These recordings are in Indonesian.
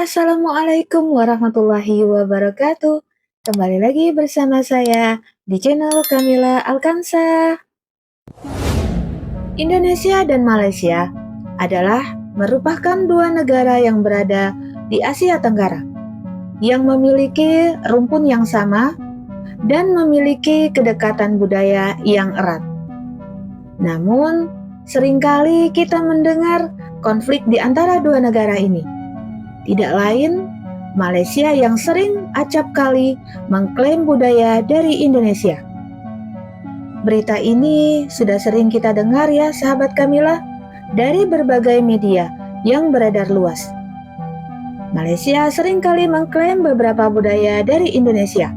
Assalamualaikum warahmatullahi wabarakatuh. Kembali lagi bersama saya di channel Kamila Alkansa. Indonesia dan Malaysia adalah merupakan dua negara yang berada di Asia Tenggara yang memiliki rumpun yang sama dan memiliki kedekatan budaya yang erat. Namun, seringkali kita mendengar konflik di antara dua negara ini. Tidak lain, Malaysia yang sering acap kali mengklaim budaya dari Indonesia. Berita ini sudah sering kita dengar ya sahabat Kamila, dari berbagai media yang beredar luas. Malaysia seringkali mengklaim beberapa budaya dari Indonesia,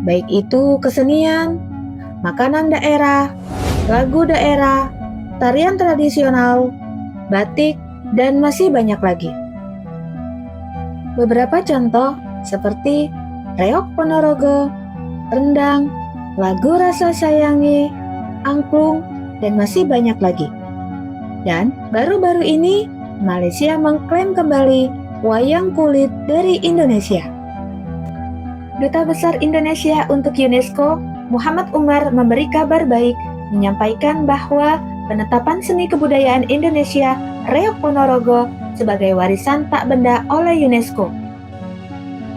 baik itu kesenian, makanan daerah, lagu daerah, tarian tradisional, batik, dan masih banyak lagi. Beberapa contoh seperti reog Ponorogo, rendang, lagu Rasa Sayangi, angklung, dan masih banyak lagi. Dan baru-baru ini Malaysia mengklaim kembali wayang kulit dari Indonesia. Duta Besar Indonesia untuk UNESCO, Muhammad Umar, memberi kabar baik menyampaikan bahwa penetapan seni kebudayaan Indonesia reog Ponorogo sebagai warisan tak benda oleh UNESCO.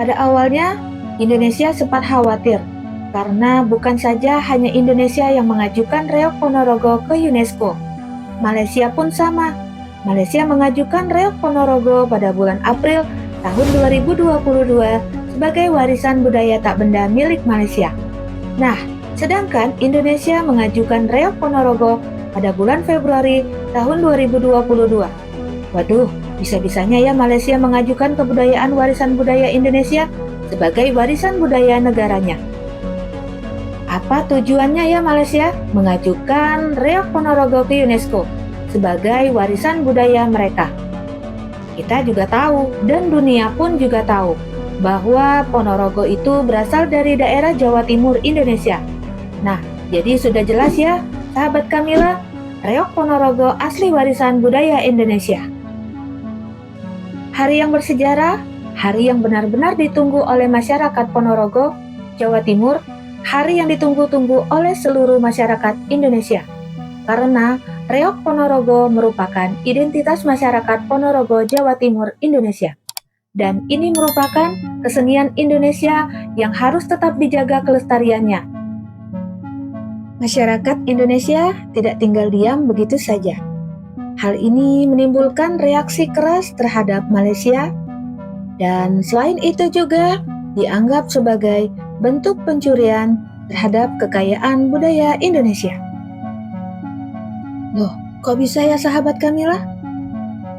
Pada awalnya, Indonesia sempat khawatir karena bukan saja hanya Indonesia yang mengajukan reog Ponorogo ke UNESCO. Malaysia pun sama. Malaysia mengajukan reog Ponorogo pada bulan April tahun 2022 sebagai warisan budaya tak benda milik Malaysia. Nah, sedangkan Indonesia mengajukan reog Ponorogo pada bulan Februari tahun 2022. Waduh, bisa-bisanya ya Malaysia mengajukan kebudayaan warisan budaya Indonesia sebagai warisan budaya negaranya. Apa tujuannya ya Malaysia mengajukan reog Ponorogo ke UNESCO sebagai warisan budaya mereka? Kita juga tahu dan dunia pun juga tahu bahwa Ponorogo itu berasal dari daerah Jawa Timur Indonesia. Nah, jadi sudah jelas ya sahabat Kamila, reog Ponorogo asli warisan budaya Indonesia. Hari yang bersejarah, hari yang benar-benar ditunggu oleh masyarakat Ponorogo, Jawa Timur, hari yang ditunggu-tunggu oleh seluruh masyarakat Indonesia. Karena reog Ponorogo merupakan identitas masyarakat Ponorogo, Jawa Timur, Indonesia. Dan ini merupakan kesenian Indonesia yang harus tetap dijaga kelestariannya. Masyarakat Indonesia tidak tinggal diam begitu saja. Hal ini menimbulkan reaksi keras terhadap Malaysia, dan selain itu juga dianggap sebagai bentuk pencurian terhadap kekayaan budaya Indonesia. Loh, kok bisa ya sahabat Kamila?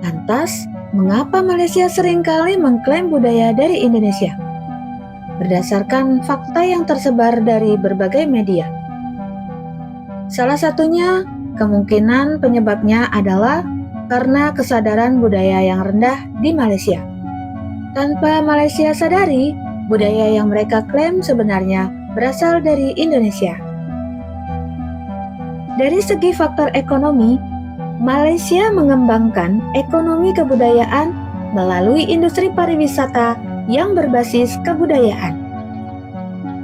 Lantas, mengapa Malaysia seringkali mengklaim budaya dari Indonesia? Berdasarkan fakta yang tersebar dari berbagai media. Salah satunya, kemungkinan penyebabnya adalah karena kesadaran budaya yang rendah di Malaysia. Tanpa Malaysia sadari, budaya yang mereka klaim sebenarnya berasal dari Indonesia. Dari segi faktor ekonomi, Malaysia mengembangkan ekonomi kebudayaan melalui industri pariwisata yang berbasis kebudayaan.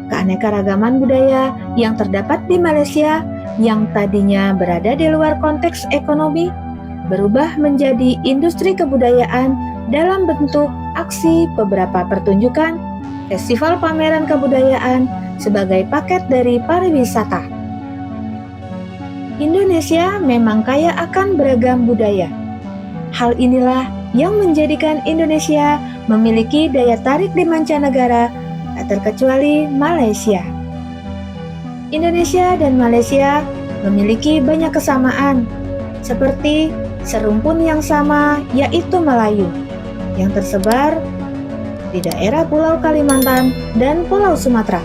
Keanekaragaman budaya yang terdapat di Malaysia yang tadinya berada di luar konteks ekonomi berubah menjadi industri kebudayaan dalam bentuk aksi beberapa pertunjukan, festival pameran kebudayaan sebagai paket dari pariwisata. Indonesia memang kaya akan beragam budaya. Hal inilah yang menjadikan Indonesia memiliki daya tarik di mancanegara, tak terkecuali Malaysia. Indonesia dan Malaysia memiliki banyak kesamaan, seperti serumpun yang sama yaitu Melayu, yang tersebar di daerah Pulau Kalimantan dan Pulau Sumatera.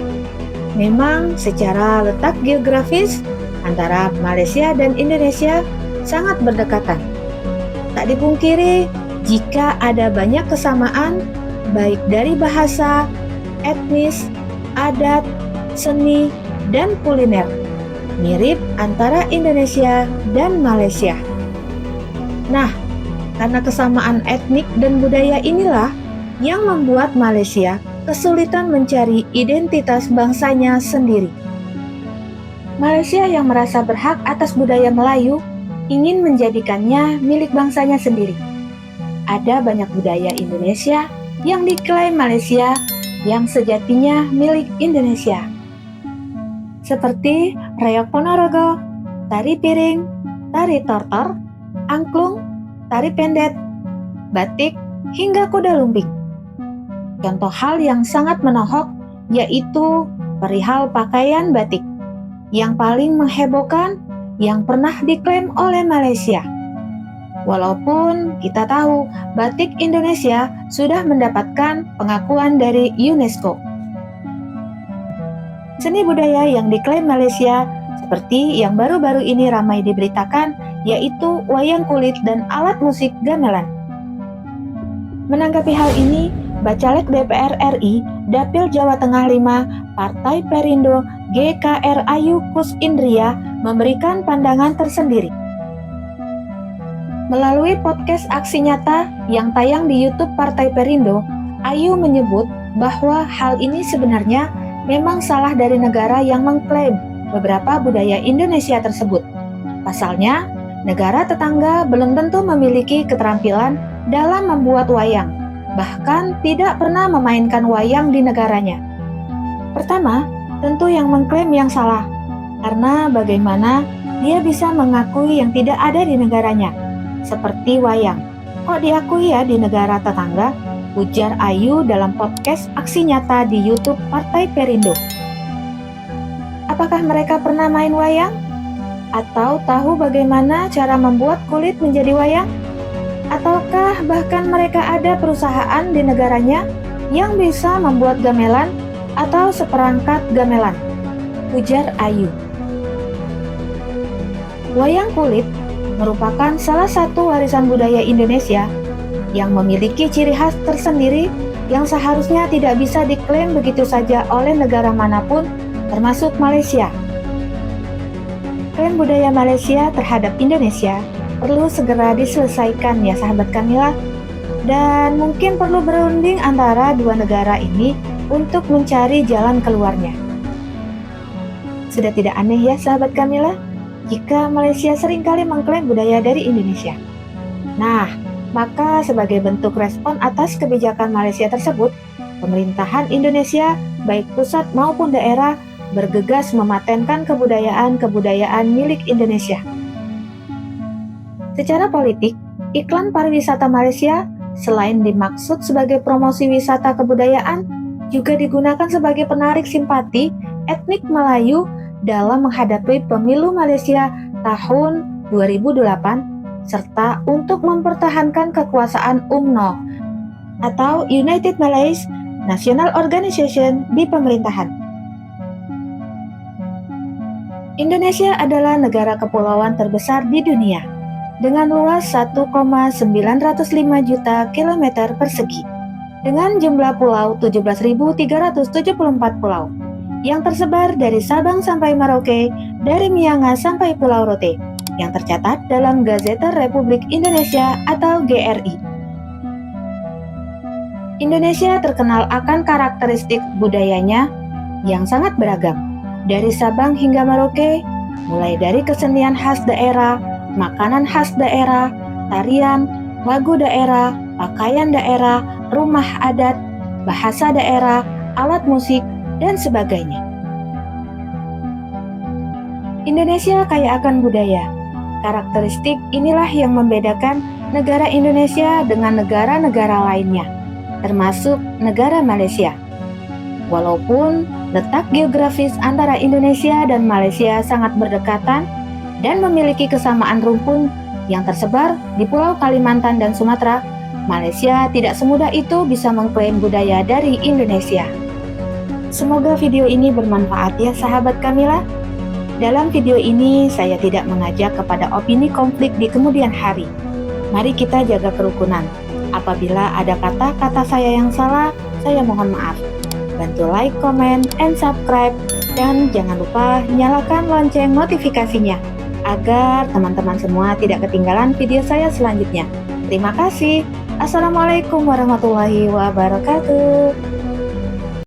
Memang secara letak geografis antara Malaysia dan Indonesia sangat berdekatan. Tak dipungkiri jika ada banyak kesamaan baik dari bahasa, etnis, adat, seni, dan kuliner, mirip antara Indonesia dan Malaysia. Nah, karena kesamaan etnik dan budaya inilah yang membuat Malaysia kesulitan mencari identitas bangsanya sendiri. Malaysia yang merasa berhak atas budaya Melayu ingin menjadikannya milik bangsanya sendiri. Ada banyak budaya Indonesia yang diklaim Malaysia yang sejatinya milik Indonesia. Seperti reok Ponorogo, tari piring, tari tortor, angklung, tari pendet, batik, hingga kuda lumping. Contoh hal yang sangat menohok yaitu perihal pakaian batik yang paling menghebohkan yang pernah diklaim oleh Malaysia. Walaupun kita tahu batik Indonesia sudah mendapatkan pengakuan dari UNESCO. Seni budaya yang diklaim Malaysia seperti yang baru-baru ini ramai diberitakan yaitu wayang kulit dan alat musik gamelan. Menanggapi hal ini, Bacalek DPR RI Dapil Jawa Tengah 5 Partai Perindo GKR Ayu Kus Indria memberikan pandangan tersendiri. Melalui podcast Aksi Nyata yang tayang di YouTube Partai Perindo, Ayu menyebut bahwa hal ini sebenarnya memang salah dari negara yang mengklaim beberapa budaya Indonesia tersebut. Pasalnya, negara tetangga belum tentu memiliki keterampilan dalam membuat wayang, bahkan tidak pernah memainkan wayang di negaranya. Pertama, tentu yang mengklaim yang salah, karena bagaimana dia bisa mengakui yang tidak ada di negaranya, seperti wayang. Kok diakui ya di negara tetangga? Ujar Ayu dalam podcast Aksi Nyata di YouTube Partai Perindo. Apakah mereka pernah main wayang? Atau tahu bagaimana cara membuat kulit menjadi wayang? Ataukah bahkan mereka ada perusahaan di negaranya yang bisa membuat gamelan atau seperangkat gamelan? Ujar Ayu. Wayang kulit merupakan salah satu warisan budaya Indonesia yang memiliki ciri khas tersendiri yang seharusnya tidak bisa diklaim begitu saja oleh negara manapun, termasuk Malaysia. Klaim budaya Malaysia terhadap Indonesia perlu segera diselesaikan ya sahabat Kamila, dan mungkin perlu berunding antara dua negara ini untuk mencari jalan keluarnya. Sudah tidak aneh ya sahabat Kamila, jika Malaysia seringkali mengklaim budaya dari Indonesia. Nah, maka sebagai bentuk respon atas kebijakan Malaysia tersebut, pemerintahan Indonesia, baik pusat maupun daerah, bergegas mematenkan kebudayaan-kebudayaan milik Indonesia. Secara politik, iklan pariwisata Malaysia selain dimaksud sebagai promosi wisata kebudayaan, juga digunakan sebagai penarik simpati etnik Melayu dalam menghadapi pemilu Malaysia tahun 2008 serta untuk mempertahankan kekuasaan UMNO atau United Malays National Organization di pemerintahan. Indonesia adalah negara kepulauan terbesar di dunia dengan luas 1,905 juta kilometer persegi dengan jumlah pulau 17.374 pulau yang tersebar dari Sabang sampai Merauke, dari Miangas sampai Pulau Rote, yang tercatat dalam Gazeta Republik Indonesia atau GRI. Indonesia terkenal akan karakteristik budayanya yang sangat beragam, dari Sabang hingga Merauke, mulai dari kesenian khas daerah, makanan khas daerah, tarian, lagu daerah, pakaian daerah, rumah adat, bahasa daerah, alat musik, dan sebagainya. Indonesia kaya akan budaya. Karakteristik inilah yang membedakan negara Indonesia dengan negara-negara lainnya, termasuk negara Malaysia. Walaupun letak geografis antara Indonesia dan Malaysia sangat berdekatan dan memiliki kesamaan rumpun yang tersebar di Pulau Kalimantan dan Sumatera, Malaysia tidak semudah itu bisa mengklaim budaya dari Indonesia. Semoga video ini bermanfaat ya sahabat Kamila. Dalam video ini saya tidak mengajak kepada opini konflik di kemudian hari. Mari kita jaga kerukunan. Apabila ada kata-kata saya yang salah, saya mohon maaf. Bantu like, comment, and subscribe. Dan jangan lupa nyalakan lonceng notifikasinya agar teman-teman semua tidak ketinggalan video saya selanjutnya. Terima kasih. Assalamualaikum warahmatullahi wabarakatuh.